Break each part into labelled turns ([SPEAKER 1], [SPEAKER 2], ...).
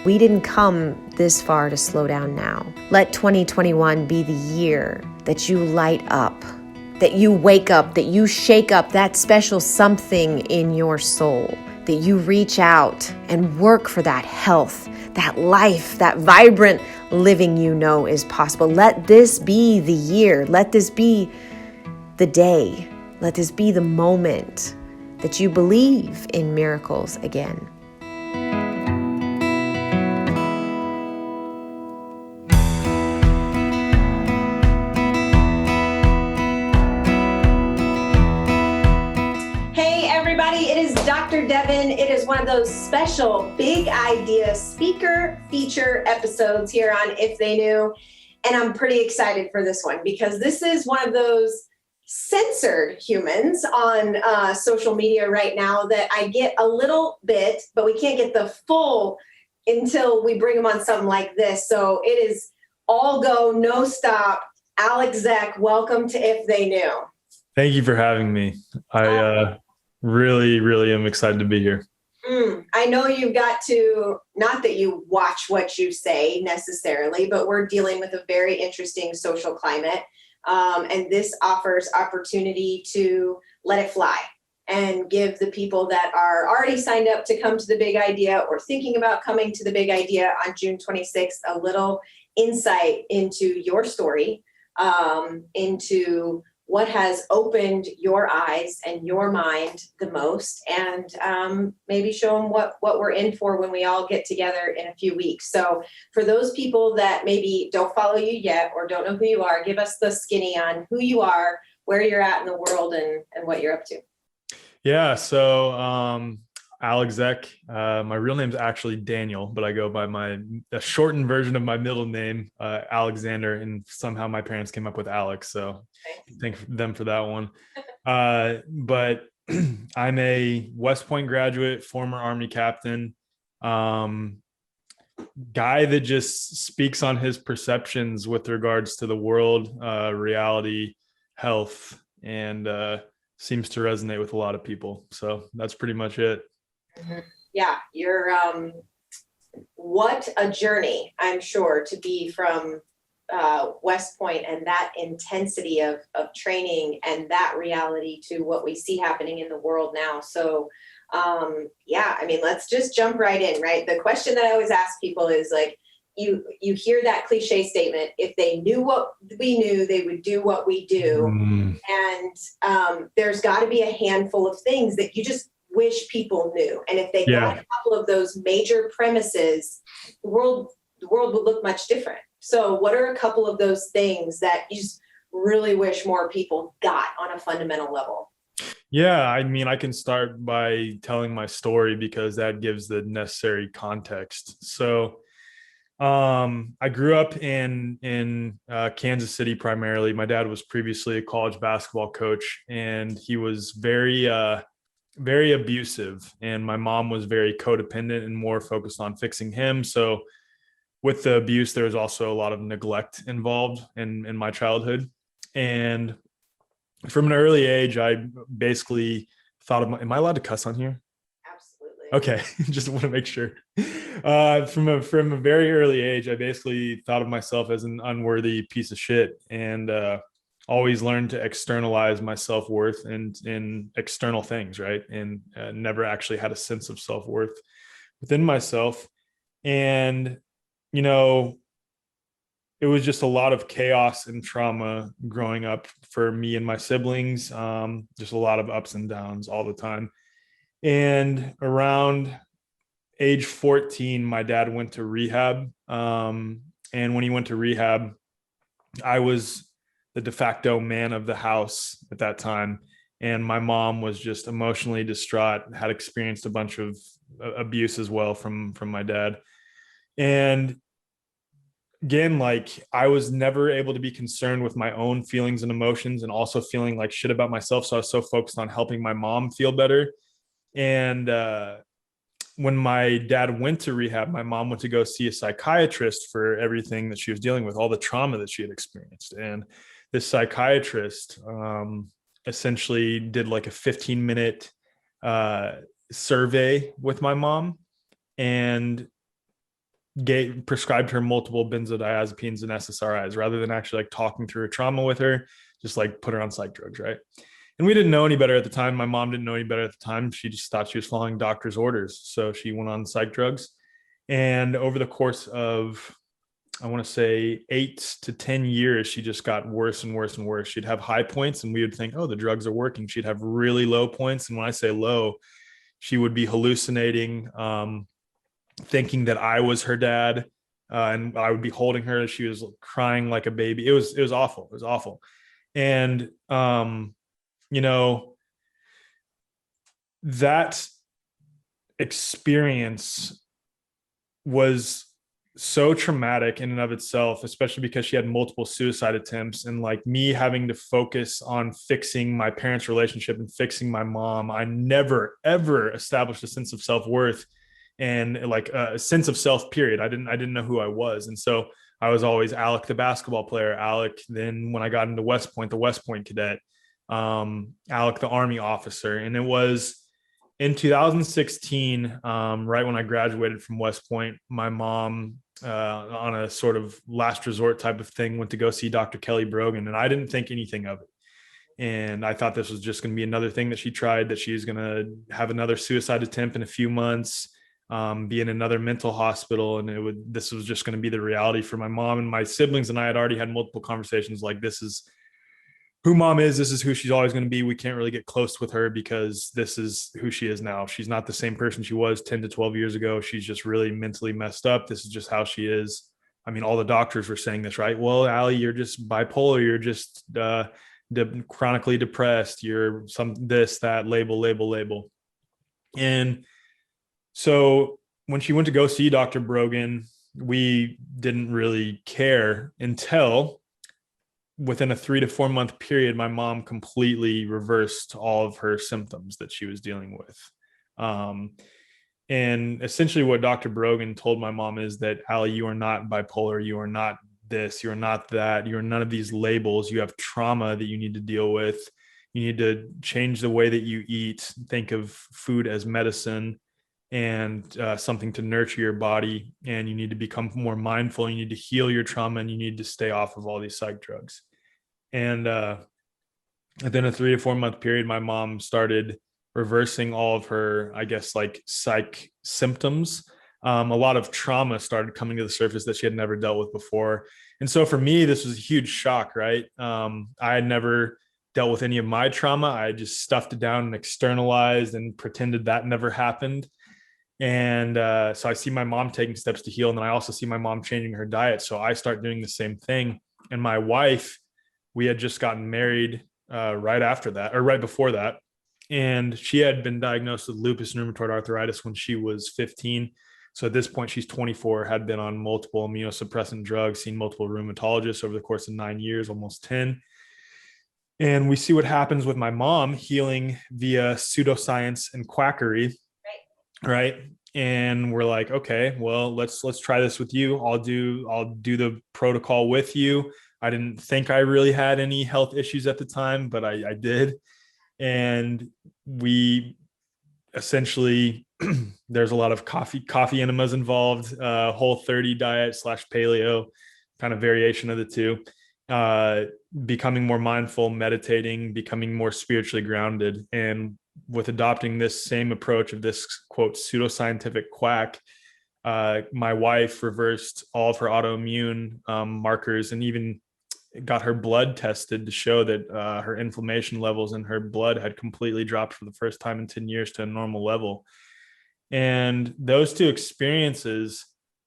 [SPEAKER 1] We didn't come this far to slow down now. Let 2021 be the year that you light up, that you wake up, that you shake up that special something in your soul, that you reach out and work for that health, that life, that vibrant living you know is possible. Let this be the year. Let this be the day. Let this be the moment that you believe in miracles again. It is Dr. Devin. It is one of those special big idea speaker feature episodes here on If They Knew. And I'm pretty excited for this one because this is one of those censored humans on social media right now that I get a little bit, but we can't get the full until we bring them on something like this. So it is all go, no stop. Alec Zeck, welcome to If They Knew.
[SPEAKER 2] Thank you for having me. I really am excited to be here.
[SPEAKER 1] I know you've got to, not that you watch what you say necessarily, but we're dealing with a very interesting social climate. And this offers opportunity to let it fly and give the people that are already signed up to come to the big idea or thinking about coming to the big idea on June 26th, a little insight into your story, into what has opened your eyes and your mind the most, and maybe show them what we're in for when we all get together in a few weeks. So for those people that maybe don't follow you yet or don't know who you are, give us the skinny on who you are, where you're at in the world, and what you're up to.
[SPEAKER 2] Yeah, so Alec Zeck. My real name's actually Daniel, but I go by a shortened version of my middle name, Alexander, and somehow my parents came up with Alex, so thank them for that one. But I'm a West Point graduate, former Army captain, guy that just speaks on his perceptions with regards to the world, reality, health, and seems to resonate with a lot of people. So that's pretty much it.
[SPEAKER 1] Yeah, you're what a journey, I'm sure, to be from West Point and that intensity of training and that reality to what we see happening in the world now. So yeah, I mean, let's just jump right in, right? The question that I always ask people is like, you hear that cliche statement, if they knew what we knew, they would do what we do. And there's got to be a handful of things that you just wish people knew. And if they got a couple of those major premises, the world would look much different. So what are a couple of those things that you just really wish more people got on a fundamental level?
[SPEAKER 2] Yeah, I mean, I can start by telling my story because that gives the necessary context. So I grew up in Kansas City primarily. My dad was previously a college basketball coach, and he was very abusive, and my mom was very codependent and more focused on fixing him. So with the abuse, there was also a lot of neglect involved in my childhood. And from an early age, I basically thought of am I allowed to cuss on here?
[SPEAKER 1] Absolutely.
[SPEAKER 2] Okay. Just want to make sure. From a very early age, I basically thought of myself as an unworthy piece of shit, and always learned to externalize my self-worth in external things, right? And never actually had a sense of self-worth within myself. And, you know, it was just a lot of chaos and trauma growing up for me and my siblings, just a lot of ups and downs all the time. And around age 14, my dad went to rehab. And when he went to rehab, I was the de facto man of the house at that time. And my mom was just emotionally distraught, had experienced a bunch of abuse as well from my dad. And again, like, I was never able to be concerned with my own feelings and emotions, and also feeling like shit about myself. So I was so focused on helping my mom feel better. And when my dad went to rehab, my mom went to go see a psychiatrist for everything that she was dealing with, all the trauma that she had experienced. And this psychiatrist essentially did like a 15-minute survey with my mom. And prescribed her multiple benzodiazepines and SSRIs rather than actually like talking through her trauma with her, just like put her on psych drugs, right? And we didn't know any better at the time. My mom didn't know any better at the time. She just thought she was following doctor's orders. So she went on psych drugs. And over the course of, I want to say 8 to 10 years, she just got worse and worse and worse. She'd have high points and we would think, oh, the drugs are working. She'd have really low points. And when I say low, she would be hallucinating, thinking that I was her dad. And I would be holding her. She was crying like a baby. It was awful. It was awful. And, you know, that experience was so traumatic in and of itself, especially because she had multiple suicide attempts, and like me having to focus on fixing my parents' relationship and fixing my mom. I never ever established a sense of self-worth and like a sense of self, period. I didn't know who I was. And so I was always Alec, the basketball player, Alec. Then when I got into West Point, the West Point cadet, Alec, the Army officer. And it was in 2016, right when I graduated from West Point, my mom, on a sort of last resort type of thing, went to go see Dr. Kelly Brogan. And I didn't think anything of it. And I thought this was just going to be another thing that she tried, that she was going to have another suicide attempt in a few months, be in another mental hospital. And this was just going to be the reality for my mom. And my siblings and I had already had multiple conversations like, this is who mom is. This is who she's always going to be. We can't really get close with her because this is who she is now. She's not the same person she was 10 to 12 years ago. She's just really mentally messed up. This is just how she is. I mean, all the doctors were saying this, right? Well, Allie, you're just bipolar. You're just chronically depressed. You're this, that, label. And so when she went to go see Dr. Brogan, we didn't really care until within a 3 to 4 month period, my mom completely reversed all of her symptoms that she was dealing with. And essentially what Dr. Brogan told my mom is that, Allie, you are not bipolar. You are not this. You are not that. You are none of these labels. You have trauma that you need to deal with. You need to change the way that you eat. Think of food as medicine and something to nurture your body. And you need to become more mindful. You need to heal your trauma, and you need to stay off of all these psych drugs. And within a 3 to 4 month period, my mom started reversing all of her, I guess, like psych symptoms. A lot of trauma started coming to the surface that she had never dealt with before. And so for me, this was a huge shock, right? I had never dealt with any of my trauma. I just stuffed it down and externalized and pretended that never happened. And so I see my mom taking steps to heal. And then I also see my mom changing her diet. So I start doing the same thing. And my wife, we had just gotten married right after that, or right before that. And she had been diagnosed with lupus and rheumatoid arthritis when she was 15. So at this point, she's 24, had been on multiple immunosuppressant drugs, seen multiple rheumatologists over the course of 9 years, almost 10. And we see what happens with my mom healing via pseudoscience and quackery. Right. And we're like, okay, well, let's try this with you. I'll do the protocol with you. I didn't think I really had any health issues at the time, but I did. And we essentially, there's a lot of coffee enemas involved, Whole30 diet / paleo, kind of variation of the two, becoming more mindful, meditating, becoming more spiritually grounded. And with adopting this same approach of this quote pseudoscientific quack, my wife reversed all of her autoimmune markers and even got her blood tested to show that her inflammation levels in her blood had completely dropped for the first time in 10 years to a normal level. And those two experiences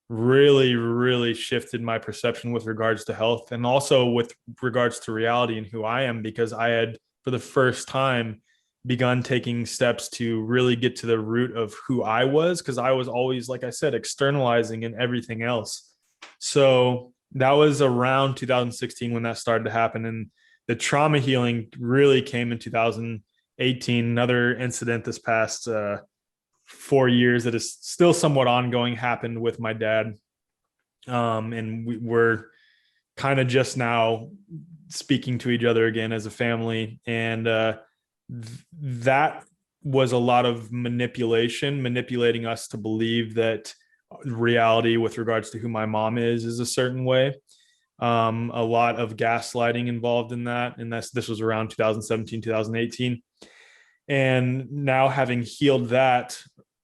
[SPEAKER 2] really, really shifted my perception with regards to health, and also with regards to reality and who I am, because I had, for the first time, begun taking steps to really get to the root of who I was, because I was always, like I said, externalizing and everything else. So that was around 2016 when that started to happen. And the trauma healing really came in 2018. Another incident this past 4 years that is still somewhat ongoing happened with my dad. And we're kind of just now speaking to each other again as a family. And that was a lot of manipulating us to believe that reality with regards to who my mom is a certain way. A lot of gaslighting involved in that. And this was around 2017, 2018. And now having healed that,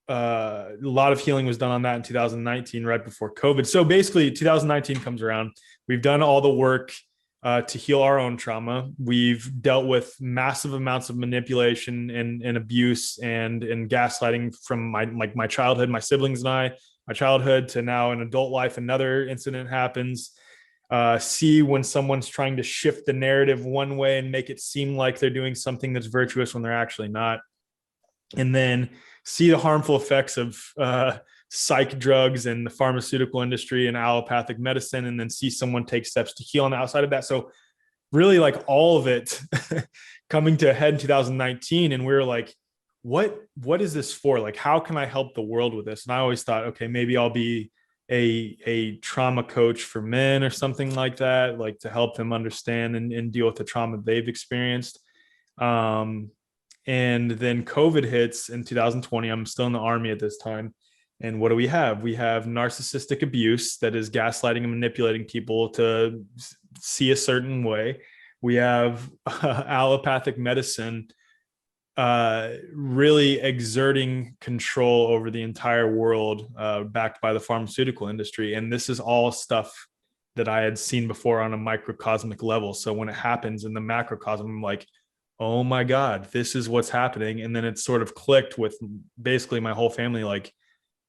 [SPEAKER 2] a lot of healing was done on that in 2019, right before COVID. So basically 2019 comes around. We've done all the work to heal our own trauma. We've dealt with massive amounts of manipulation and abuse and gaslighting from my childhood, my siblings and I, my childhood to now in adult life. Another incident happens. See when someone's trying to shift the narrative one way and make it seem like they're doing something that's virtuous when they're actually not. And then see the harmful effects of psych drugs and the pharmaceutical industry and allopathic medicine, and then see someone take steps to heal on the outside of that. So really like all of it coming to a head in 2019. And we were like, what is this for? Like, how can I help the world with this? And I always thought, okay, maybe I'll be a trauma coach for men or something like that, like to help them understand and deal with the trauma they've experienced. And then COVID hits in 2020. I'm still in the Army at this time. And what do we have? We have narcissistic abuse that is gaslighting and manipulating people to see a certain way. We have allopathic medicine really exerting control over the entire world, backed by the pharmaceutical industry. And this is all stuff that I had seen before on a microcosmic level. So when it happens in the macrocosm, I'm like, oh my God, this is what's happening. And then it sort of clicked with basically my whole family. Like,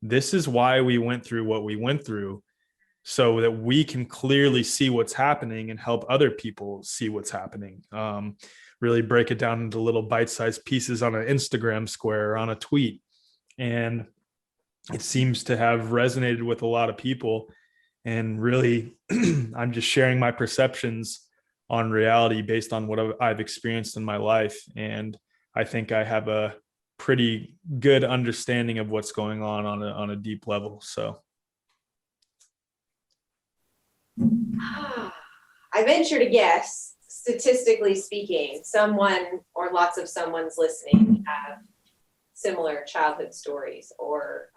[SPEAKER 2] this is why we went through what we went through, so that we can clearly see what's happening and help other people see what's happening. Really break it down into little bite-sized pieces on an Instagram square or on a tweet. And it seems to have resonated with a lot of people. And really, I'm just sharing my perceptions on reality based on what I've experienced in my life. And I think I have a pretty good understanding of what's going on a deep level. So
[SPEAKER 1] I venture to guess, statistically speaking, someone or lots of someone's listening have similar childhood stories, or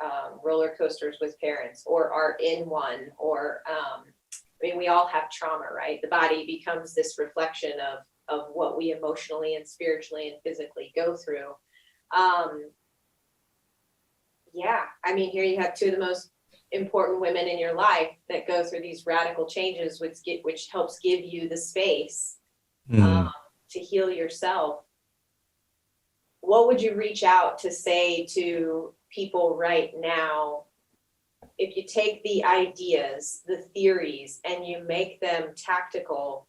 [SPEAKER 1] roller coasters with parents, or are in one, or I mean, we all have trauma, right? The body becomes this reflection of what we emotionally and spiritually and physically go through. Yeah, I mean, here you have two of the most important women in your life that go through these radical changes, which helps give you the space to heal yourself. What would you reach out to say to people right now? If you take the ideas, the theories, and you make them tactical,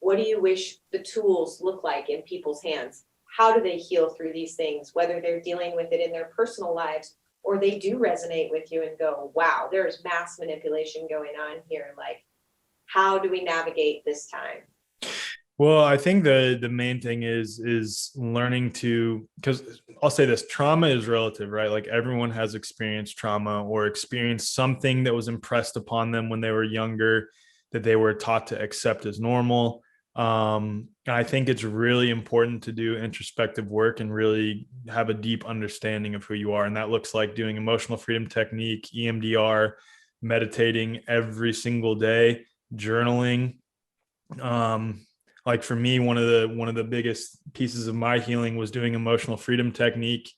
[SPEAKER 1] what do you wish the tools look like in people's hands? How do they heal through these things, whether they're dealing with it in their personal lives or they do resonate with you and go, wow, there's mass manipulation going on here. Like, how do we navigate this time?
[SPEAKER 2] well, I think the main thing is learning to, because I'll say this, trauma is relative, right? Like everyone has experienced trauma or experienced something that was impressed upon them when they were younger that they were taught to accept as normal. I think it's really important to do introspective work and really have a deep understanding of who you are. And that looks like doing emotional freedom technique, EMDR, meditating every single day, journaling. Like for me, one of the biggest pieces of my healing was doing emotional freedom technique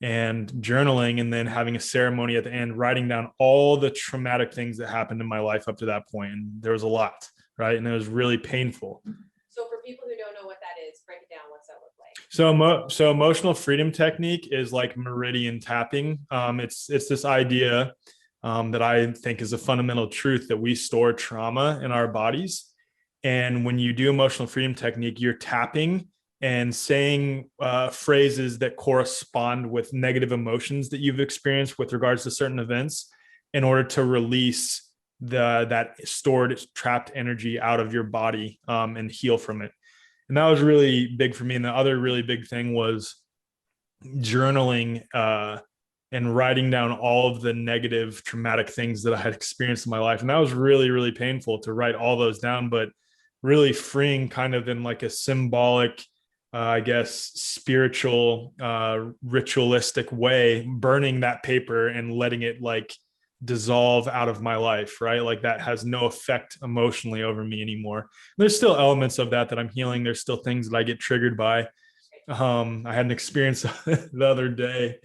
[SPEAKER 2] and journaling, and then having a ceremony at the end, writing down all the traumatic things that happened in my life up to that point. And there was a lot, right? And it was really painful.
[SPEAKER 1] So for people who don't know what that is, break it down. What's that look like?
[SPEAKER 2] So emotional freedom technique is like meridian tapping. It's this idea that I think is a fundamental truth, that we store trauma in our bodies. And when you do emotional freedom technique, you're tapping and saying phrases that correspond with negative emotions that you've experienced with regards to certain events, in order to release that stored trapped energy out of your body and heal from it. And that was really big for me. And the other really big thing was journaling and writing down all of the negative traumatic things that I had experienced in my life. And that was really, really painful to write all those down, but really freeing, kind of in like a symbolic, I guess, spiritual, ritualistic way, burning that paper and letting it like dissolve out of my life, right? Like that has no effect emotionally over me anymore. There's still elements of that I'm healing. There's still things that I get triggered by. I had an experience the other day.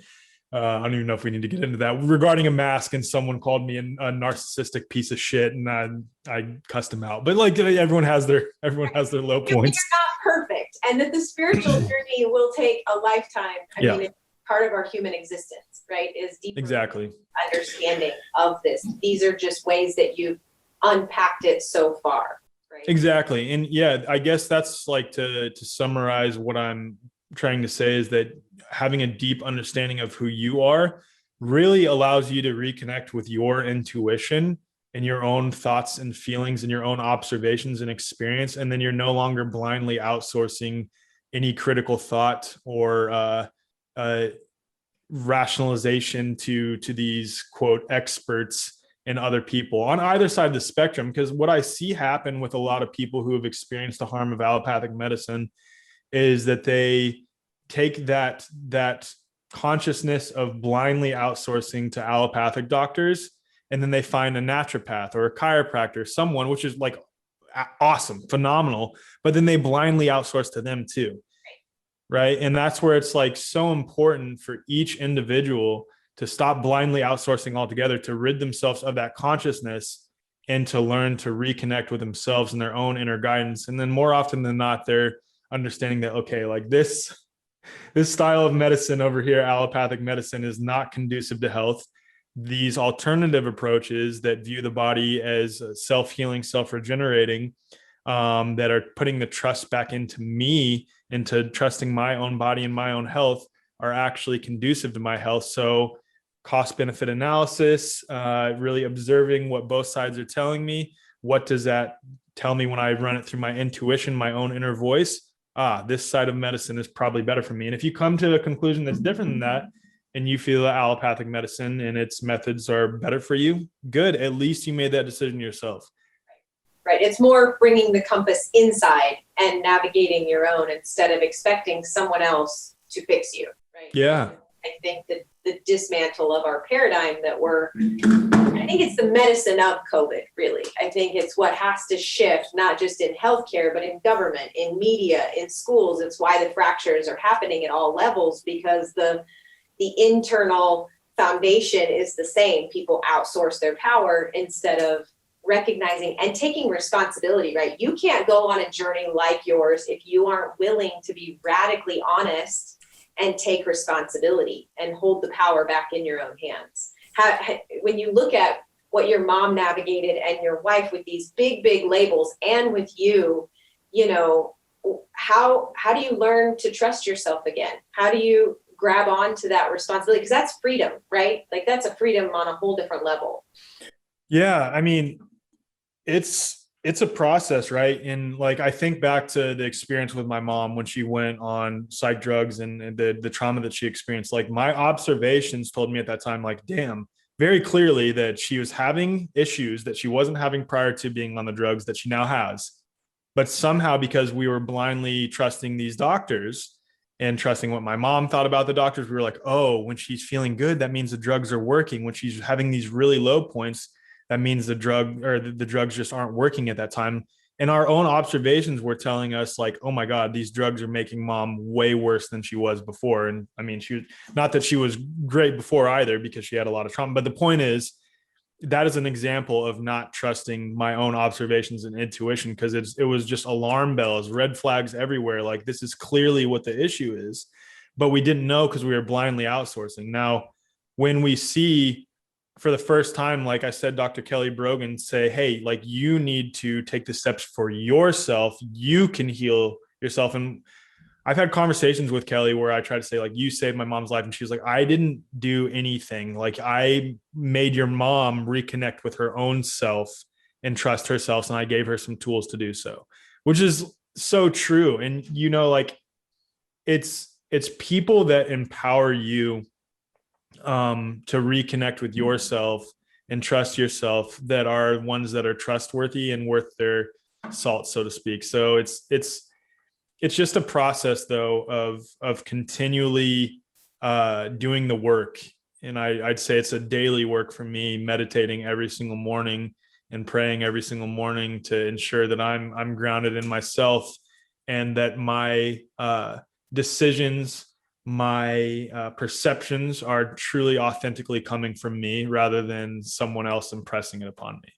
[SPEAKER 2] I don't even know if we need to get into that, regarding a mask, and someone called me a narcissistic piece of shit, and I cussed him out. But like everyone has their low points.
[SPEAKER 1] You're not perfect, and that the spiritual journey will take a lifetime. I mean, it's part of our human existence, right? Is deep understanding of this. These are just ways that you've unpacked it so far, right?
[SPEAKER 2] Exactly. And yeah, I guess that's like to summarize what I'm trying to say is that having a deep understanding of who you are really allows you to reconnect with your intuition and your own thoughts and feelings and your own observations and experience. And then you're no longer blindly outsourcing any critical thought or rationalization to these quote experts and other people on either side of the spectrum. Because what I see happen with a lot of people who have experienced the harm of allopathic medicine is that they take that consciousness of blindly outsourcing to allopathic doctors, and then they find a naturopath or a chiropractor, someone, which is like awesome, phenomenal, but then they blindly outsource to them too. Right. And that's where it's like so important for each individual to stop blindly outsourcing altogether, to rid themselves of that consciousness and to learn to reconnect with themselves and their own inner guidance. And then more often than not, they're understanding that, okay, like this style of medicine over here, allopathic medicine, is not conducive to health. These alternative approaches that view the body as self-healing, self-regenerating, that are putting the trust back into me, into trusting my own body and my own health, are actually conducive to my health. So cost benefit analysis, really observing what both sides are telling me. What does that tell me when I run it through my intuition, my own inner voice? This side of medicine is probably better for me. And if you come to a conclusion that's different than that, and you feel that allopathic medicine and its methods are better for you, good. At least you made that decision yourself.
[SPEAKER 1] Right. It's more bringing the compass inside and navigating your own instead of expecting someone else to fix you. Right.
[SPEAKER 2] Yeah.
[SPEAKER 1] I think that the dismantle of our paradigm that I think it's the medicine of COVID, really. I think it's what has to shift, not just in healthcare, but in government, in media, in schools. It's why the fractures are happening at all levels, because the internal foundation is the same. People outsource their power instead of recognizing and taking responsibility, right? You can't go on a journey like yours if you aren't willing to be radically honest and take responsibility and hold the power back in your own hands. When you look at what your mom navigated and your wife with these big labels, and with you, how do you learn to trust yourself again? How do you grab on to that responsibility? Because that's freedom, right? Like that's a freedom on a whole different level.
[SPEAKER 2] Yeah. I mean, it's a process, right? And like, I think back to the experience with my mom when she went on psych drugs and the trauma that she experienced. Like my observations told me at that time, like, damn, very clearly that she was having issues that she wasn't having prior to being on the drugs that she now has. But somehow, because we were blindly trusting these doctors and trusting what my mom thought about the doctors, we were like, oh, when she's feeling good, that means the drugs are working. When she's having these really low points, that means the drugs just aren't working at that time. And our own observations were telling us like, oh my God, these drugs are making mom way worse than she was before. And I mean, not that she was great before either, because she had a lot of trauma. But the point is, that is an example of not trusting my own observations and intuition, because it was just alarm bells, red flags everywhere. Like, this is clearly what the issue is, but we didn't know because we were blindly outsourcing. Now, when we see for the first time, like I said, Dr. Kelly Brogan say, hey, like you need to take the steps for yourself. You can heal yourself. And I've had conversations with Kelly where I try to say, like, you saved my mom's life. And she's like, I didn't do anything. Like, I made your mom reconnect with her own self and trust herself. And I gave her some tools to do so, which is so true. And, like it's people that empower you to reconnect with yourself and trust yourself that are ones that are trustworthy and worth their salt, so to speak. So it's just a process though of continually doing the work And I'd say it's a daily work for me, meditating every single morning and praying every single morning to ensure that I'm grounded in myself, and that my decisions, my perceptions are truly authentically coming from me rather than someone else impressing it upon me.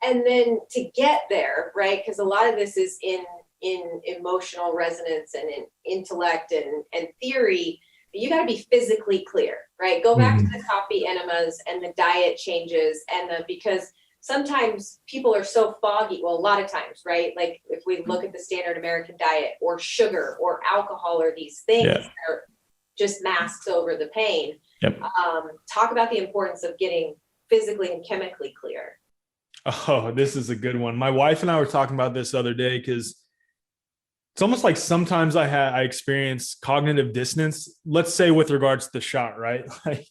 [SPEAKER 1] And then to get there, right? Because a lot of this is in emotional resonance and in intellect and theory. You got to be physically clear, right? Go back to the coffee enemas and the diet changes because sometimes people are so foggy. Well, a lot of times, right? Like if we look at the standard American diet or sugar or alcohol or these things that are just masks over the pain.
[SPEAKER 2] Yep.
[SPEAKER 1] Talk about the importance of getting physically and chemically clear.
[SPEAKER 2] Oh, this is a good one. My wife and I were talking about this the other day because it's almost like sometimes I experience cognitive dissonance, let's say with regards to the shot, right? Like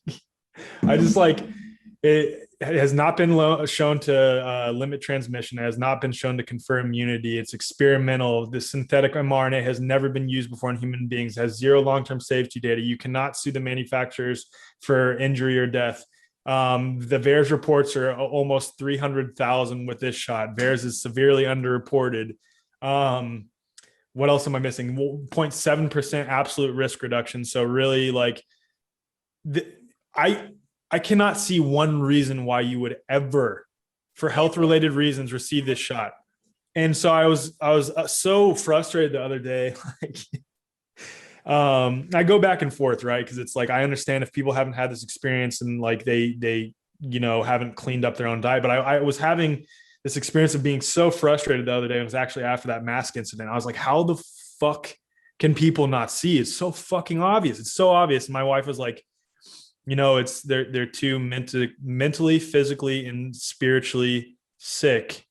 [SPEAKER 2] I just like, it has not been shown to limit transmission. It has not been shown to confer immunity. It's experimental. The synthetic mRNA has never been used before in human beings. It has zero long-term safety data. You cannot sue the manufacturers for injury or death. The VAERS reports are almost 300,000 with this shot. VAERS is severely underreported. What else am I missing? 0.7% absolute risk reduction. So really, like, I cannot see one reason why you would ever, for health-related reasons, receive this shot. And so I was so frustrated the other day. Like, I go back and forth, right? Because it's like I understand if people haven't had this experience and like they haven't cleaned up their own diet, but I was having this experience of being so frustrated the other day. It was actually after that mask incident. I was like, how the fuck can people not see? It's so fucking obvious. It's so obvious. And my wife was like, it's they're too mentally, physically, and spiritually sick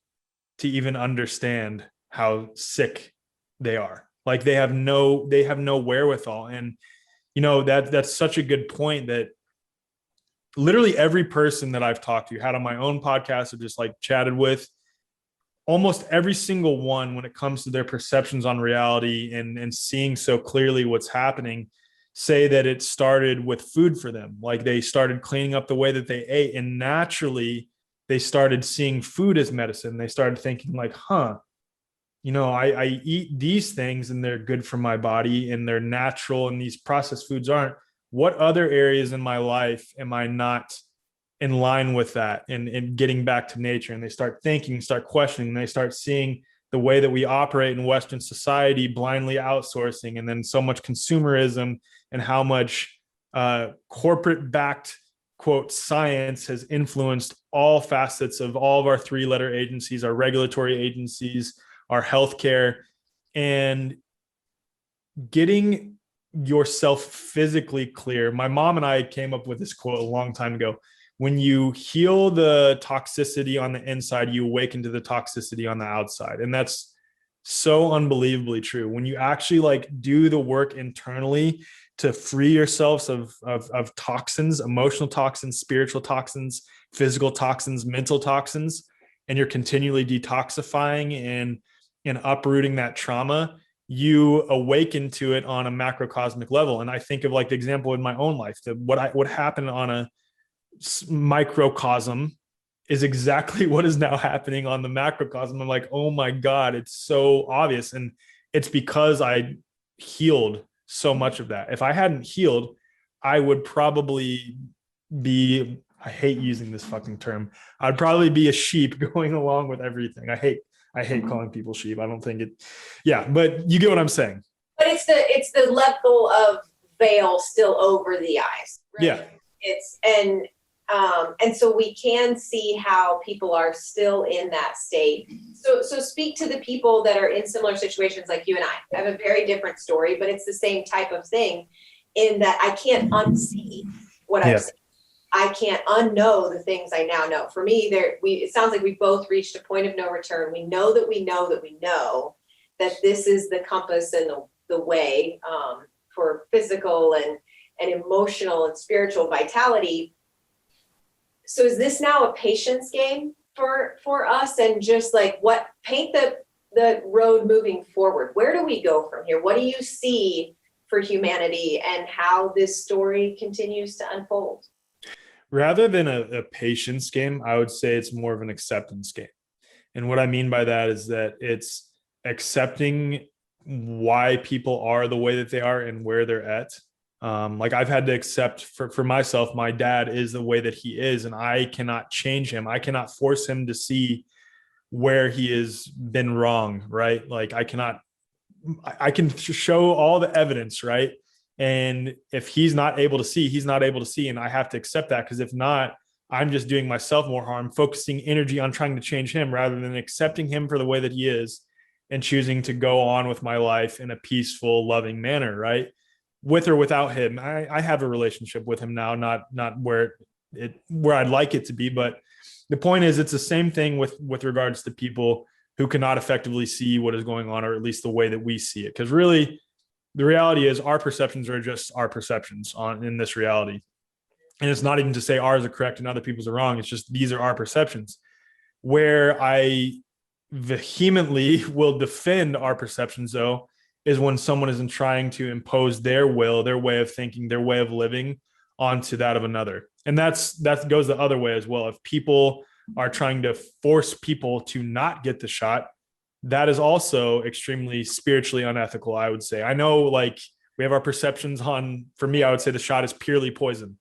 [SPEAKER 2] to even understand how sick they are. Like they have no wherewithal. And that's such a good point, that literally every person that I've talked to, had on my own podcast or just like chatted with, almost every single one, when it comes to their perceptions on reality and seeing so clearly what's happening, say that it started with food for them. Like they started cleaning up the way that they ate, and naturally they started seeing food as medicine. They started thinking like, I eat these things and they're good for my body and they're natural, and these processed foods aren't. What other areas in my life am I not in line with that, and getting back to nature? And they start thinking, start questioning, and they start seeing the way that we operate in Western society, blindly outsourcing, and then so much consumerism, and how much corporate backed quote science has influenced all facets of all of our 3-letter agencies, our regulatory agencies, our healthcare. And getting yourself physically clear. My mom and I came up with this quote a long time ago. When you heal the toxicity on the inside, you awaken to the toxicity on the outside. And that's so unbelievably true. When you actually like do the work internally to free yourselves of toxins, emotional toxins, spiritual toxins, physical toxins, mental toxins, and you're continually detoxifying and uprooting that trauma, you awaken to it on a macrocosmic level. And I think of like the example in my own life, that what happened on a microcosm is exactly what is now happening on the macrocosm. I'm like, oh my God, it's so obvious. And it's because I healed so much of that. If I hadn't healed, I would probably be, I hate using this fucking term, I'd probably be a sheep going along with everything. I hate calling people sheep. I don't think it, yeah, but you get what I'm saying.
[SPEAKER 1] But it's the level of veil still over the eyes, right?
[SPEAKER 2] Yeah.
[SPEAKER 1] And so we can see how people are still in that state. So speak to the people that are in similar situations like you and I. I have a very different story, but it's the same type of thing, in that I can't unsee what I've seen. I can't unknow the things I now know. For me, it sounds like we both reached a point of no return. We know that we know that we know that this is the compass and the way for physical and emotional and spiritual vitality. So is this now a patience game for us, and just like paint the road moving forward? Where do we go from here? What do you see for humanity and how this story continues to unfold?
[SPEAKER 2] rather than a patience game, I would say it's more of an acceptance game. And what I mean by that is that it's accepting why people are the way that they are and where they're at. Like I've had to accept for myself, my dad is the way that he is, and I cannot change him. I cannot force him to see where he has been wrong, right? Like I can show all the evidence, right? And if he's not able to see, he's not able to see. And I have to accept that, because if not, I'm just doing myself more harm, focusing energy on trying to change him rather than accepting him for the way that he is and choosing to go on with my life in a peaceful, loving manner, right? With or without him. I have a relationship with him now, not where I'd like it to be. But the point is, it's the same thing with regards to people who cannot effectively see what is going on, or at least the way that we see it. Because really, the reality is our perceptions are just our perceptions in this reality. And it's not even to say ours are correct and other people's are wrong. It's just these are our perceptions. Where I vehemently will defend our perceptions, though, is when someone isn't trying to impose their will, their way of thinking, their way of living onto that of another. And that goes the other way as well. If people are trying to force people to not get the shot, that is also extremely spiritually unethical, I would say. I know, like, we have our perceptions on, for me, I would say the shot is purely poison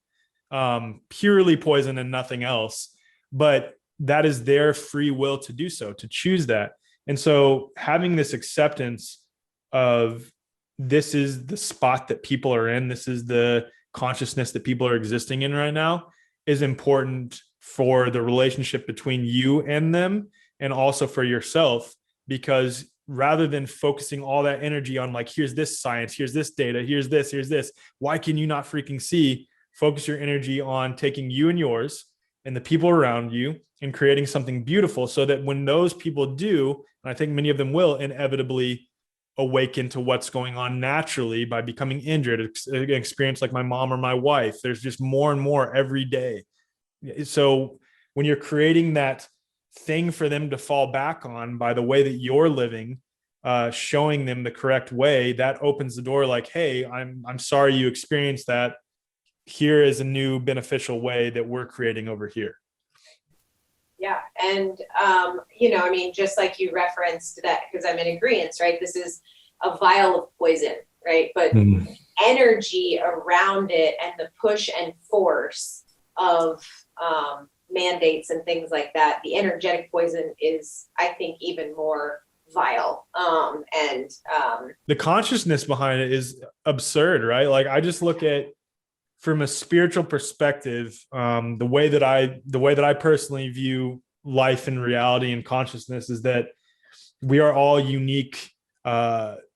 [SPEAKER 2] and nothing else. But that is their free will to do so, to choose that. And so having this acceptance of this is the spot that people are in, this is the consciousness that people are existing in right now, is important for the relationship between you and them, and also for yourself. Because rather than focusing all that energy on, like, here's this science, here's this data, here's this, why can you not freaking see? Focus your energy on taking you and yours and the people around you and creating something beautiful, so that when those people do, and I think many of them will inevitably awaken to what's going on naturally by becoming injured, an experience like my mom or my wife, there's just more and more every day. So when you're creating that thing for them to fall back on by the way that you're living, showing them the correct way, that opens the door, like, hey, I'm sorry you experienced that. Here is a new beneficial way that we're creating over here.
[SPEAKER 1] Yeah. And, I mean, just like you referenced that, because I'm in agreement, right? This is a vial of poison, right? But energy around it and the push and force of mandates and things like that, the energetic poison is, I think, even more vile. The
[SPEAKER 2] consciousness behind it is absurd, right? Like, I just look at, from a spiritual perspective, the way that I personally view life and reality and consciousness is that we are all unique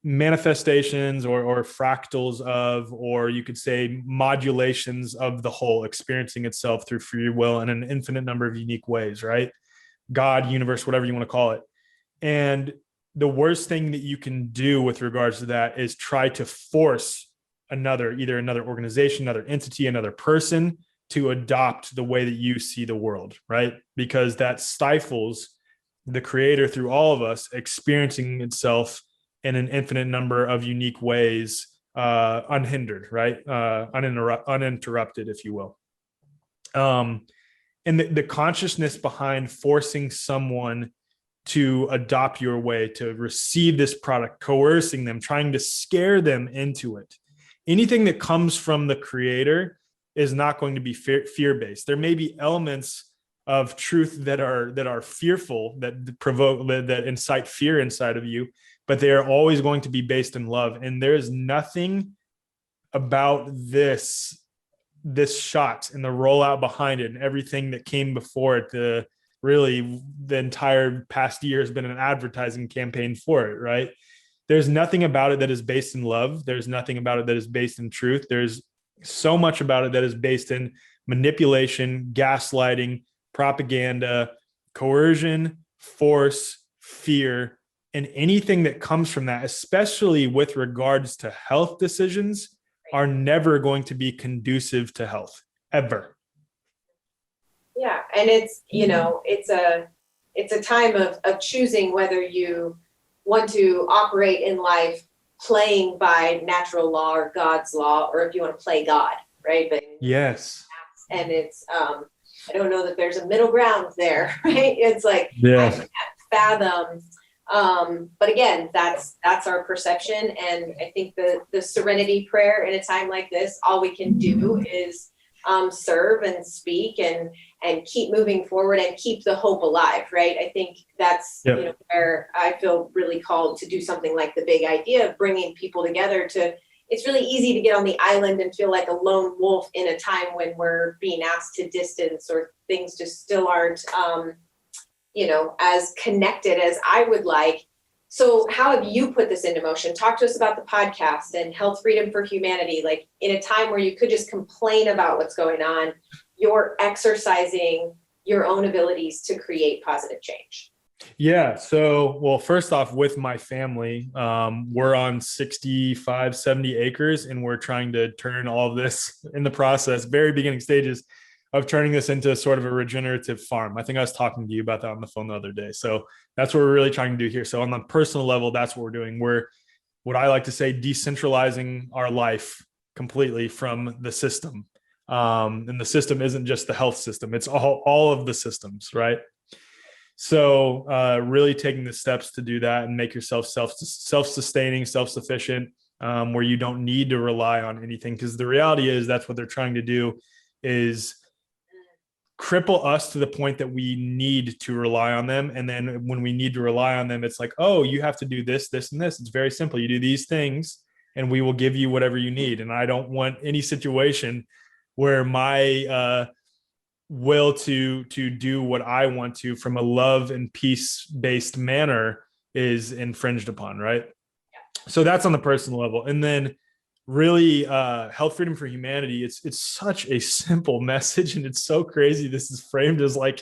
[SPEAKER 2] manifestations or fractals of, or you could say modulations of the whole, experiencing itself through free will in an infinite number of unique ways, right? God, universe, whatever you want to call it. And the worst thing that you can do with regards to that is try to force either another organization, another entity, another person to adopt the way that you see the world, right? Because that stifles the creator through all of us experiencing itself in an infinite number of unique ways, unhindered, right? Uninterrupted, if you will. And the consciousness behind forcing someone to adopt your way, to receive this product, coercing them, trying to scare them into it. Anything that comes from the creator is not going to be fear-based. There may be elements of truth that are fearful, that provoke, that incite fear inside of you, but they are always going to be based in love. And there is nothing about this shot and the rollout behind it and everything that came before it. The entire past year has been an advertising campaign for it, right? There's nothing about it that is based in love. There's nothing about it that is based in truth. There's so much about it that is based in manipulation, gaslighting, propaganda, coercion, force, fear, and anything that comes from that, especially with regards to health decisions, are never going to be conducive to health, ever.
[SPEAKER 1] Yeah. And it's a time of choosing whether you want to operate in life playing by natural law or God's law, or if you want to play God, right? But
[SPEAKER 2] yes,
[SPEAKER 1] And it's, I don't know that there's a middle ground there, right? It's like,
[SPEAKER 2] Yeah.
[SPEAKER 1] I can't fathom. But again, that's our perception. And I think the Serenity Prayer in a time like this, all we can do is serve and speak and keep moving forward and keep the hope alive, right? I think that's where I feel really called to do something like the big idea of bringing people together to. It's really easy to get on the island and feel like a lone wolf in a time when we're being asked to distance or things just still aren't, as connected as I would like. So how have you put this into motion? Talk to us about the podcast and Health Freedom for Humanity. Like in a time where you could just complain about what's going on, you're exercising your own abilities to create positive change.
[SPEAKER 2] Yeah. So, well, first off, with my family, we're on 65, 70 acres, and we're trying to turn all of this in the process, very beginning stages of turning this into sort of a regenerative farm. I think I was talking to you about that on the phone the other day. So that's what we're really trying to do here. So on the personal level, that's what we're doing. We're, what I like to say, decentralizing our life completely from the system. And the system isn't just the health system. It's all of the systems, right? So really taking the steps to do that and make yourself self-sustaining, self-sufficient, where you don't need to rely on anything. Because the reality is that's what they're trying to do, is cripple us to the point that we need to rely on them. And then when we need to rely on them, it's like, oh, you have to do this, this, and this. It's very simple. You do these things and we will give you whatever you need. And I don't want any situation where my will to do what I want to from a love and peace-based manner is infringed upon, right? So that's on the personal level. And then really Health Freedom for Humanity, it's such a simple message, and it's so crazy this is framed as like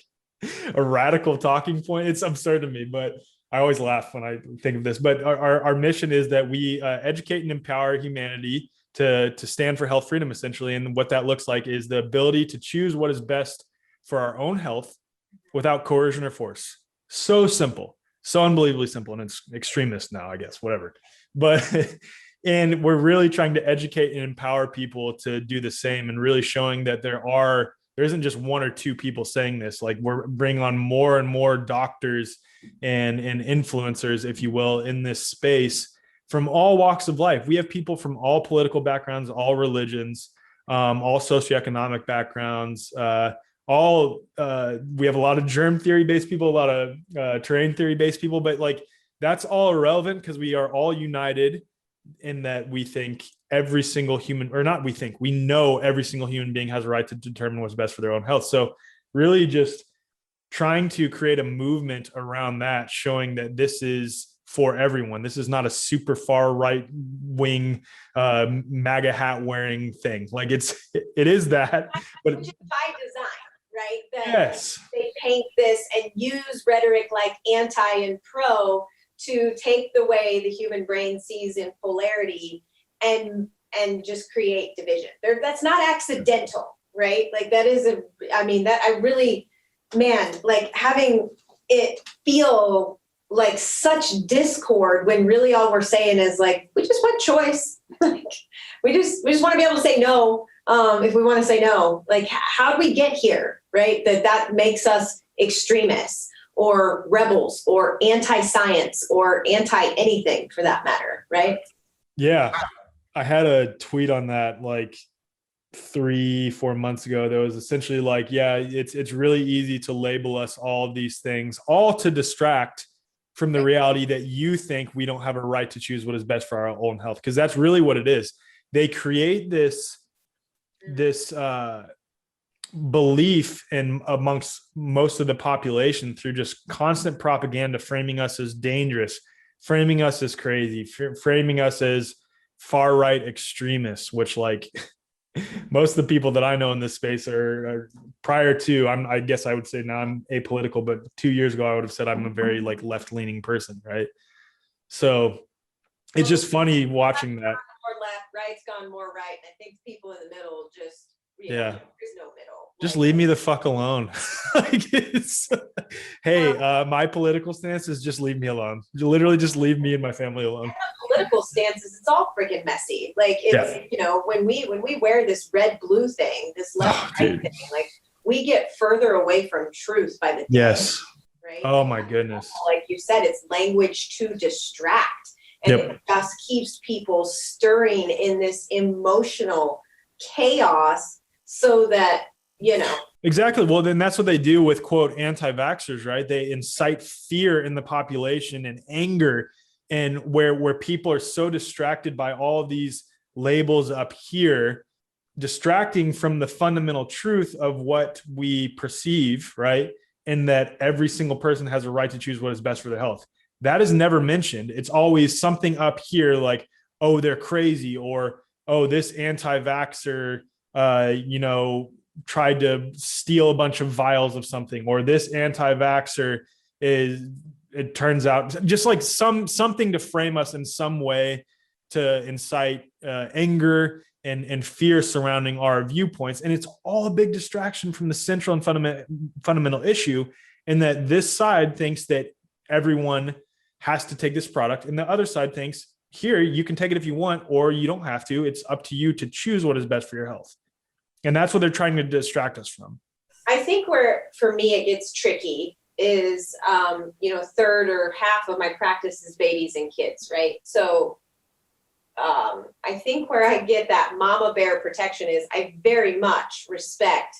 [SPEAKER 2] a radical talking point. It's absurd to me, but I always laugh when I think of this. But our mission is that we educate and empower humanity to stand for health freedom, essentially. And what that looks like is the ability to choose what is best for our own health without coercion or force. So simple, so unbelievably simple. And it's extremist now, I guess, whatever. But, and we're really trying to educate and empower people to do the same, and really showing that there isn't just one or two people saying this. Like, we're bringing on more and more doctors and influencers, if you will, in this space, from all walks of life. We have people from all political backgrounds, all religions, all socioeconomic backgrounds, we have a lot of germ theory based people, a lot of terrain theory based people, but like that's all irrelevant, because we are all united in that we think every single human, or not we think, we know every single human being has a right to determine what's best for their own health. So really just trying to create a movement around that, showing that this is for everyone. This is not a super far right wing MAGA hat wearing thing. Like it is that, but
[SPEAKER 1] which is by design, right? That
[SPEAKER 2] yes,
[SPEAKER 1] they paint this and use rhetoric like anti and pro to take the way the human brain sees in polarity and just create division. That's not accidental, right? Like that is like having it feel like such discord when really all we're saying is like, we just want choice. Like we just want to be able to say no if we want to say no. Like how do we get here, right? That makes us extremists or rebels or anti-science or anti-anything for that matter, right?
[SPEAKER 2] Yeah. I had a tweet on that like 3-4 months ago that was essentially like, yeah, it's really easy to label us all of these things, all to distract from the reality that you think we don't have a right to choose what is best for our own health. Because that's really what it is. They create this belief in amongst most of the population through just constant propaganda, framing us as dangerous, framing us as crazy, framing us as far right extremists, which like most of the people that I know in this space are prior to, I guess I would say now I'm apolitical, but 2 years ago, I would have said I'm a very like left-leaning person. Right. So it's just funny watching that.
[SPEAKER 1] More left, right's gone more right. And I think people in the middle just, there's no middle.
[SPEAKER 2] Just leave me the fuck alone. My political stance is just leave me alone. Literally just leave me and my family alone.
[SPEAKER 1] political stances, it's all freaking messy. Like it's, you know, when we wear this red blue thing, this left right thing, like we get further away from truth by the day.
[SPEAKER 2] Yes.
[SPEAKER 1] Right.
[SPEAKER 2] Oh my goodness.
[SPEAKER 1] Like you said, it's language to distract. And it just keeps people stirring in this emotional chaos so that, you know.
[SPEAKER 2] Exactly. Well, then that's what they do with, quote, anti-vaxxers, right? They incite fear in the population and anger, and where people are so distracted by all of these labels up here, distracting from the fundamental truth of what we perceive, right? And that every single person has a right to choose what is best for their health. That is never mentioned. It's always something up here like, oh, they're crazy, or, oh, this anti-vaxxer, you know, tried to steal a bunch of vials of something, or this anti-vaxxer is, it turns out, just like something to frame us in some way to incite anger and fear surrounding our viewpoints. And it's all a big distraction from the central and fundamental issue, in that this side thinks that everyone has to take this product, and the other side thinks, here, you can take it if you want, or you don't have to. It's up to you to choose what is best for your health. And that's what they're trying to distract us from.
[SPEAKER 1] I think where, for me, it gets tricky is, you know, third or half of my practice is babies and kids, right? So I think where I get that mama bear protection is I very much respect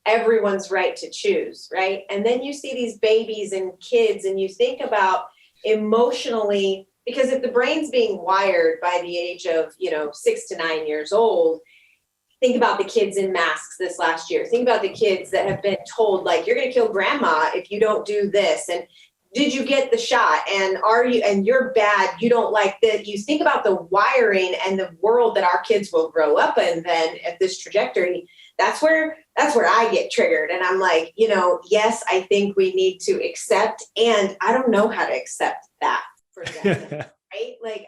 [SPEAKER 1] everyone's right to choose, right? And then you see these babies and kids and you think about emotionally, because if the brain's being wired by the age of, you know, 6 to 9 years old, think about the kids in masks this last year. Think about the kids that have been told, like, you're going to kill grandma if you don't do this. And did you get the shot? And are you, and you're bad. You don't like that. You think about the wiring and the world that our kids will grow up in then at this trajectory. That's where I get triggered. And I'm like, you know, yes, I think we need to accept, and I don't know how to accept that for them, right? Like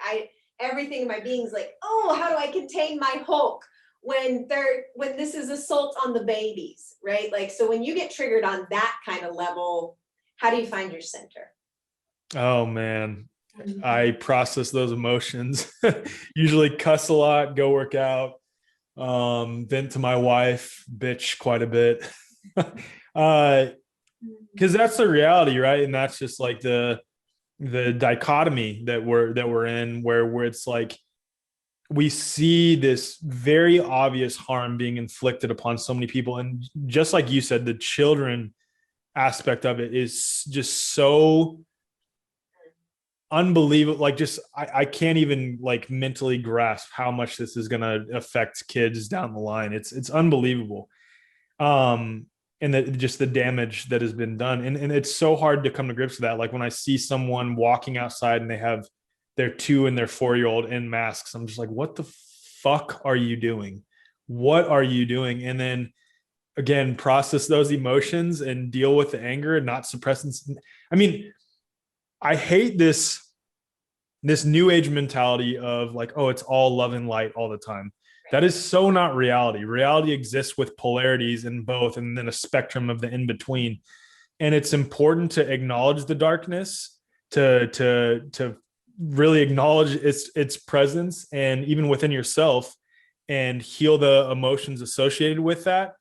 [SPEAKER 1] everything in my being is like, oh, how do I contain my Hulk when this is assault on the babies, right? Like, so when you get triggered on that kind of level, how do you find your center?
[SPEAKER 2] Oh man, I process those emotions. Usually cuss a lot, go work out, vent to my wife, bitch quite a bit. Because that's the reality, right? And that's just like the dichotomy that we're in, where it's like we see this very obvious harm being inflicted upon so many people. And just like you said, the children aspect of it is just so unbelievable. Like, just I can't even like mentally grasp how much this is going to affect kids down the line. It's unbelievable. And just the damage that has been done. And it's so hard to come to grips with that. Like when I see someone walking outside and they have their 2 and their 4-year-old in masks, I'm just like, what the fuck are you doing? What are you doing? And then again, process those emotions and deal with the anger and not suppress. I mean, I hate this new age mentality of like, oh, it's all love and light all the time. That is so not reality. Reality exists with polarities in both, and then a spectrum of the in between. And it's important to acknowledge the darkness, to really acknowledge its presence, and even within yourself, and heal the emotions associated with that,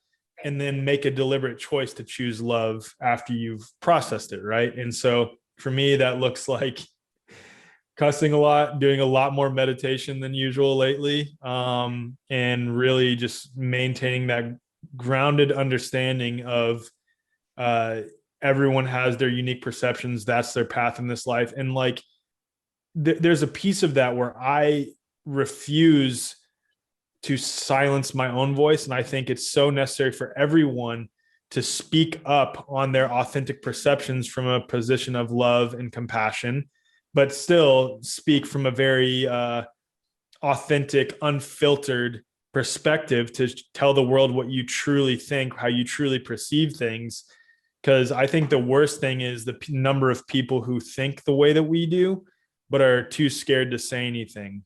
[SPEAKER 2] and then make a deliberate choice to choose love after you've processed it, right? And so for me, that looks like cussing a lot, doing a lot more meditation than usual lately, and really just maintaining that grounded understanding of everyone has their unique perceptions. That's their path in this life. And like, there's a piece of that where I refuse to silence my own voice. And I think it's so necessary for everyone to speak up on their authentic perceptions from a position of love and compassion, but still speak from a very authentic, unfiltered perspective to tell the world what you truly think, how you truly perceive things. Because I think the worst thing is the number of people who think the way that we do, but are too scared to say anything.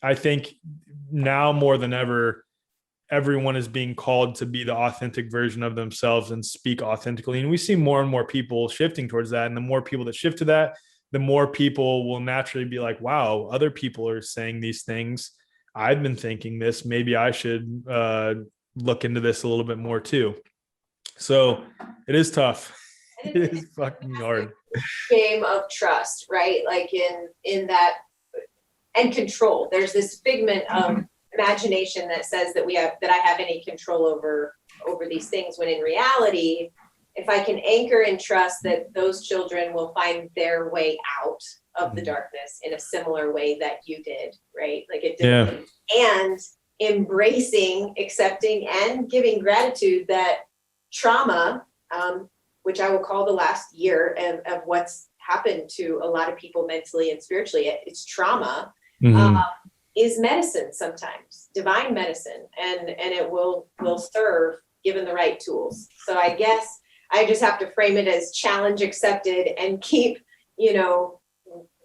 [SPEAKER 2] I think now more than ever, everyone is being called to be the authentic version of themselves and speak authentically. And we see more and more people shifting towards that. And the more people that shift to that, the more people will naturally be like, wow, other people are saying these things. I've been thinking this, maybe I should look into this a little bit more too. So it is tough. It is fucking hard.
[SPEAKER 1] Game of trust, right? Like in that, and control. There's this figment of imagination that says that I have any control over these things, when in reality, if I can anchor and trust that those children will find their way out of the darkness in a similar way that you did, right? Like it did. Yeah. And embracing, accepting, and giving gratitude that trauma, which I will call the last year of what's happened to a lot of people mentally and spiritually, it's trauma, is medicine sometimes, divine medicine, and it will serve given the right tools. So I guess I just have to frame it as challenge accepted and keep,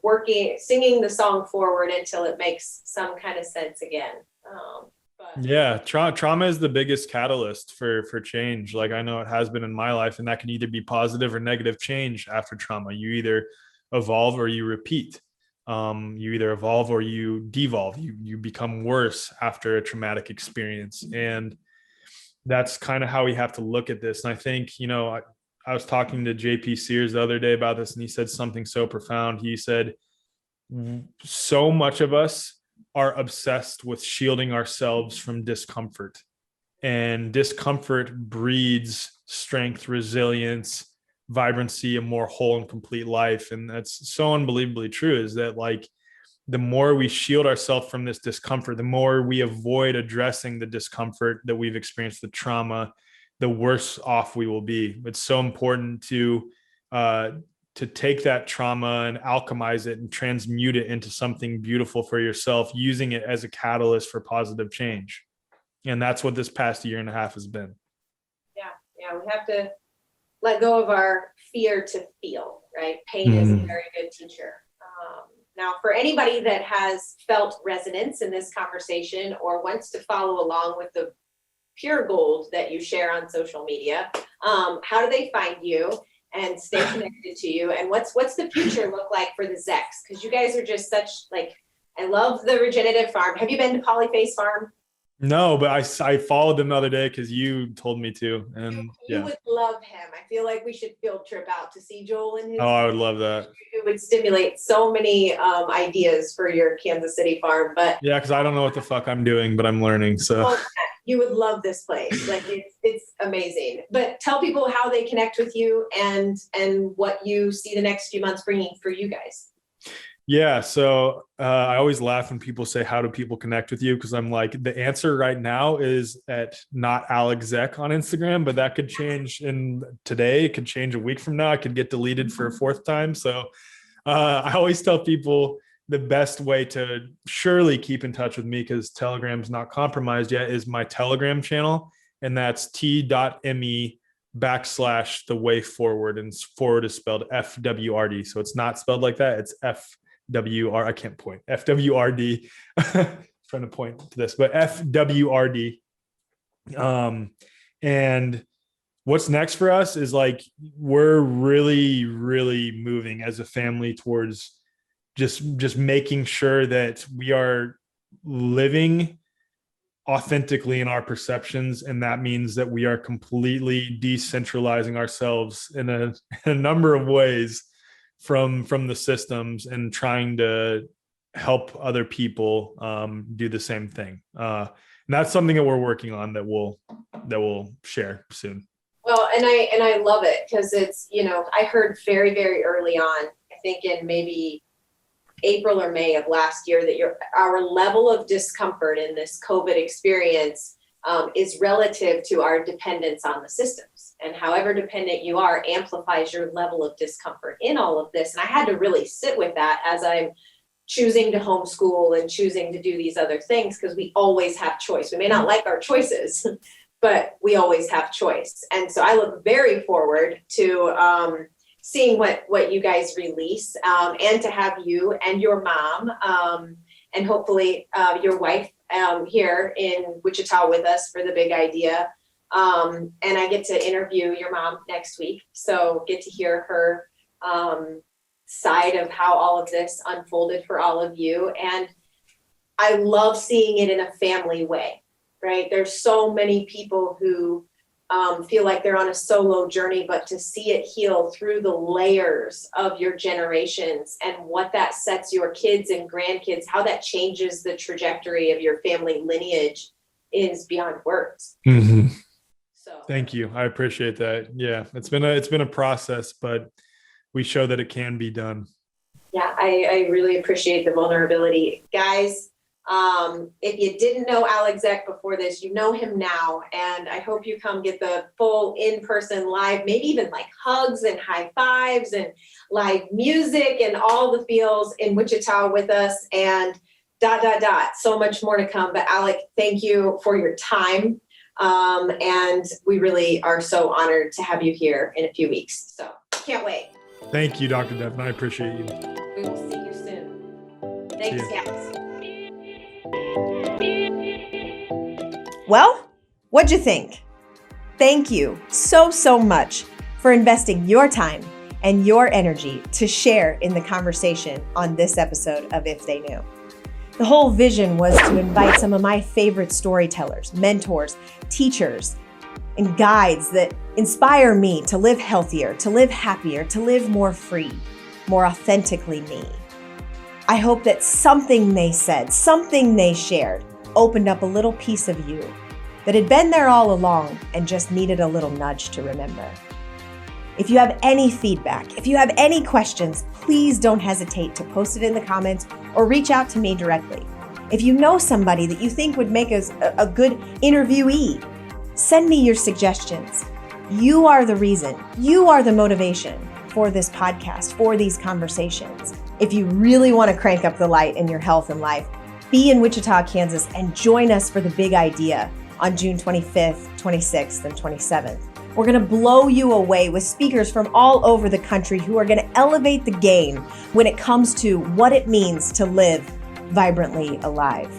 [SPEAKER 1] working, singing the song forward until it makes some kind of sense again.
[SPEAKER 2] Yeah, trauma is the biggest catalyst for change. Like I know it has been in my life, and that can either be positive or negative change after trauma. You either evolve or you repeat. You either evolve or you devolve. You become worse after a traumatic experience, and that's kind of how we have to look at this. And I think, I was talking to JP Sears the other day about this, and he said something so profound. He said, so much of us are obsessed with shielding ourselves from discomfort, and discomfort breeds strength, resilience, vibrancy, a more whole and complete life. And that's so unbelievably true, is that like the more we shield ourselves from this discomfort, the more we avoid addressing the discomfort that we've experienced, the trauma, the worse off we will be. It's so important to take that trauma and alchemize it and transmute it into something beautiful for yourself, using it as a catalyst for positive change. And that's what this past year and a half has been.
[SPEAKER 1] Yeah. We have to let go of our fear to feel, right? Pain is a very good teacher. Now, for anybody that has felt resonance in this conversation or wants to follow along with the pure gold that you share on social media, how do they find you and stay connected to you? And what's the future look like for the Zecks? Because you guys are just such, like, I love the regenerative farm. Have you been to Polyface Farm?
[SPEAKER 2] No, but I followed them the other day because you told me to. And
[SPEAKER 1] you would love him. I feel like we should field trip out to see Joel and his.
[SPEAKER 2] Oh, I would love that.
[SPEAKER 1] It would stimulate so many ideas for your Kansas City farm. But
[SPEAKER 2] yeah, because I don't know what the fuck I'm doing, but I'm learning. So
[SPEAKER 1] you would love this place. Like it's amazing. But tell people how they connect with you and what you see the next few months bringing for you guys.
[SPEAKER 2] Yeah. So I always laugh when people say, how do people connect with you? Because I'm like, the answer right now is at not Alec Zeck on Instagram, but that could change today. It could change a week from now. I could get deleted for a fourth time. So I always tell people the best way to surely keep in touch with me, because Telegram's not compromised yet, is my Telegram channel. And that's t.me/the way forward. And forward is spelled FWRD. So it's not spelled like that. It's FWR. I can't point. FWRD. Trying to point to this, but FWRD. And what's next for us is like, we're really, really moving as a family towards just making sure that we are living authentically in our perceptions. And that means that we are completely decentralizing ourselves in a number of ways from the systems, and trying to help other people do the same thing. And that's something that we're working on that we'll share soon.
[SPEAKER 1] Well, and I love it, because it's, I heard very, very early on, I think in maybe April or May of last year, that our level of discomfort in this COVID experience is relative to our dependence on the systems. And however dependent you are amplifies your level of discomfort in all of this. And I had to really sit with that as I'm choosing to homeschool and choosing to do these other things, because we always have choice. We may not like our choices, but we always have choice. And so I look very forward to seeing what you guys release, and to have you and your mom and hopefully your wife here in Wichita with us for the big idea. And I get to interview your mom next week. So get to hear her side of how all of this unfolded for all of you. And I love seeing it in a family way, right? There's so many people who feel like they're on a solo journey, but to see it heal through the layers of your generations and what that sets your kids and grandkids, how that changes the trajectory of your family lineage is beyond words.
[SPEAKER 2] Mm-hmm.
[SPEAKER 1] So
[SPEAKER 2] thank you. I appreciate that. Yeah, it's been a process, but we show that it can be done.
[SPEAKER 1] Yeah, I really appreciate the vulnerability. Guys, if you didn't know Alec Zeck before this, you know him now. And I hope you come get the full in-person live, maybe even like hugs and high fives and live music and all the feels in Wichita with us and ... So much more to come. But Alec, thank you for your time. And we really are so honored to have you here in a few weeks. So can't wait.
[SPEAKER 2] Thank you, Dr. Devin. I appreciate you.
[SPEAKER 1] We will see you soon. Thanks, guys.
[SPEAKER 3] Well, what'd you think? Thank you so much for investing your time and your energy to share in the conversation on this episode of If They Knew. The whole vision was to invite some of my favorite storytellers, mentors, teachers, and guides that inspire me to live healthier, to live happier, to live more free, more authentically me. I hope that something they said, something they shared, opened up a little piece of you that had been there all along and just needed a little nudge to remember. If you have any feedback, if you have any questions, please don't hesitate to post it in the comments or reach out to me directly. If you know somebody that you think would make us a good interviewee, send me your suggestions. You are the reason, you are the motivation for this podcast, for these conversations. If you really want to crank up the light in your health and life, be in Wichita, Kansas, and join us for the big idea on June 25th, 26th, and 27th. We're going to blow you away with speakers from all over the country who are going to elevate the game when it comes to what it means to live vibrantly alive.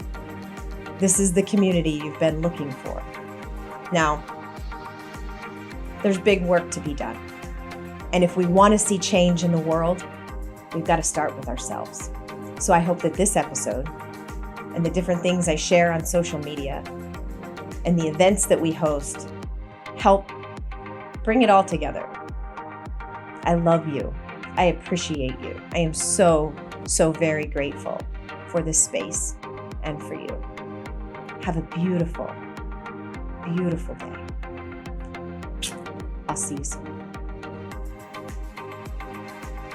[SPEAKER 3] This is the community you've been looking for. Now, there's big work to be done. And if we want to see change in the world, we've got to start with ourselves. So I hope that this episode and the different things I share on social media and the events that we host help bring it all together. I love you. I appreciate you. I am so very grateful for this space and for you. Have a beautiful day. I'll see you soon.